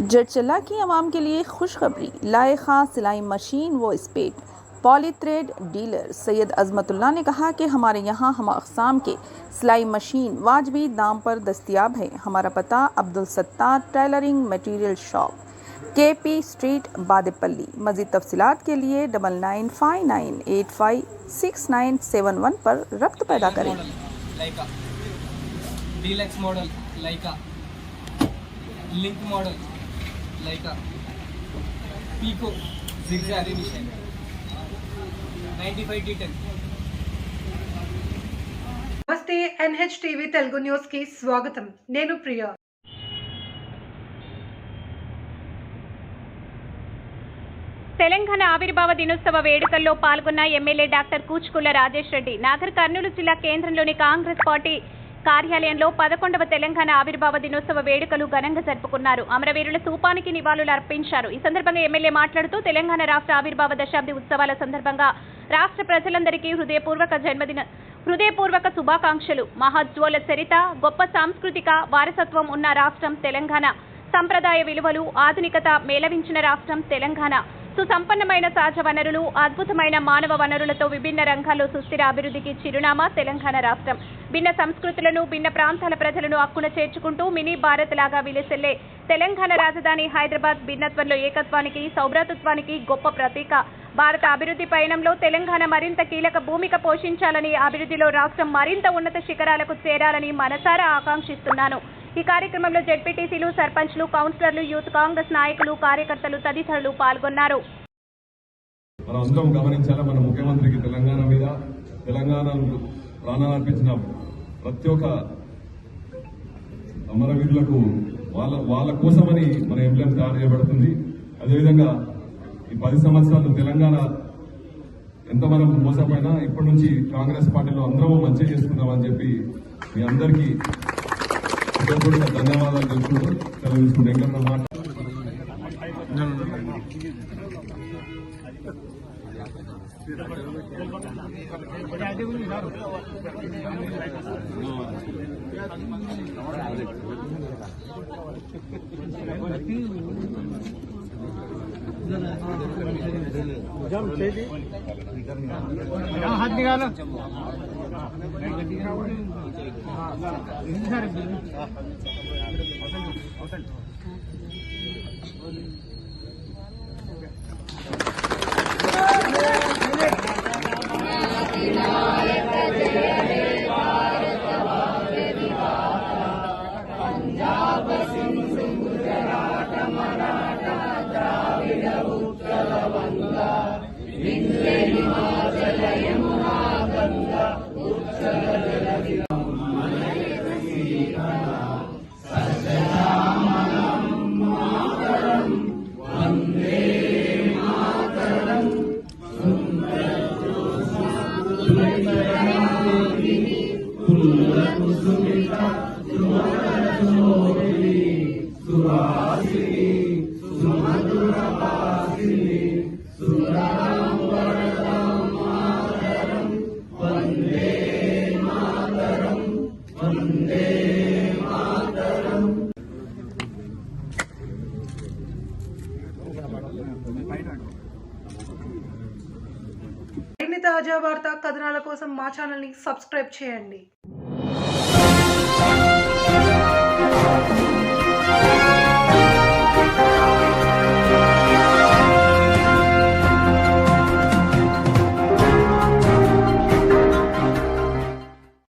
जड़चला की आवाम के लिए खुशखबरी, लाए खां सिलाई मशीन व स्पेट। पॉलीथ्रेड डीलर सैयद अजमतुल्लाह ने कहा कि हमारे यहाँ हम अक़साम के सिलाई मशीन वाजबी दाम पर दस्तियाब है। हमारा पता Abdul Sattar tailoring material shop, KP street, Badepalli. मज़ीद तफसीलात के लिए 9959856971 पर रब्त पैदा करें। डीलक्स मॉडल लाइका, लिंक मॉडल लाइका, पीको जिगजैग एडिशन 95T10। నమస్తే NHTV తెలుగు న్యూస్ కి స్వాగతం. నేను ప్రియా. తెలంగాణ ఆవిర్భావ దినోత్సవ వేడుకల్లో పాల్గొన్న ఎమ్మెల్యే డాక్టర్ కూచుకుల రాజేష్ రెడ్డి నాగర్ కర్నూలు జిల్లా కేంద్రంలోని కాంగ్రెస్ పార్టీ కార్యాలయంలో 11వ తెలంగాణ ఆవిర్భావ దినోత్సవ వేడుకలు ఘనంగా జరుపుకున్నారు. అమరవీరుల స్థూపానికి నివాళులు అర్పించారు. ఈ సందర్భంగా ఎమ్మెల్యే మాట్లాడుతూ తెలంగాణ రాష్ట్ర ఆవిర్భావ దశాబ్ది ఉత్సవాల సందర్భంగా రాష్ట్ర ప్రజలందరికీ హృదయపూర్వక శుభాకాంక్షలు. మహోజ్వల చరిత, గొప్ప సాంస్కృతిక వారసత్వం ఉన్న రాష్ట్రం తెలంగాణ. సంప్రదాయ విలువలు, ఆధునికత మేళవించిన రాష్ట్రం తెలంగాణ. సుసంపన్నమైన సహజ వనరులు, అద్భుతమైన మానవ వనరులతో విభిన్న రంగాల్లో సుస్థిర అభివృద్ధికి చిరునామా తెలంగాణ రాష్ట్రం. భిన్న సంస్కృతులను, భిన్న ప్రాంతాల ప్రజలను హక్కున చేర్చుకుంటూ మినీ భారత్ లాగా విలసిల్లే తెలంగాణ రాజధాని హైదరాబాద్ భిన్నత్వంలో ఏకత్వానికి, సౌభ్రాతృత్వానికి గొప్ప ప్రతీక. భారత అభివృద్ధి పయనంలో తెలంగాణ మరింత కీలక భూమిక పోషించాలని, అభివృద్ధిలో రాష్ట్రం మరింత ఉన్నత శిఖరాలకు చేరాలని మనసారా ఆకాంక్షిస్తున్నాను. ఈ కార్యక్రమంలో జెడ్పీటీసీలు, సర్పంచ్లు, కౌన్సిలర్లు, యూత్ కాంగ్రెస్ నాయకులు, కార్యకర్తలు తదితరులు పాల్గొన్నారు. మనందరం గమనించాలా, మన ముఖ్యమంత్రికి తెలంగాణ మీద, తెలంగాణ ప్రాణాలు అర్పించిన ప్రతి ఒక్క అమరవీరులకు వాళ్ళ కోసమని మన ఎంబ్లెం తయారు చేయబడుతుంది. అదేవిధంగా ఈ 10 సంవత్సరాలు తెలంగాణ ఎంత మనం మోసపోయినా ఇప్పటి నుంచి కాంగ్రెస్ పార్టీలో అందరము మంచిగా చేసుకుందామని చెప్పి మీ అందరికీ ధన్యవాదాలు తెలుసుకుంటూ సెలవు తీసుకుంటూ ఇంకా మాట हाथ निकालो। మరిన్ని తాజా వార్తా కథనాల కోసం మా ఛానల్ని సబ్స్క్రైబ్ చేయండి.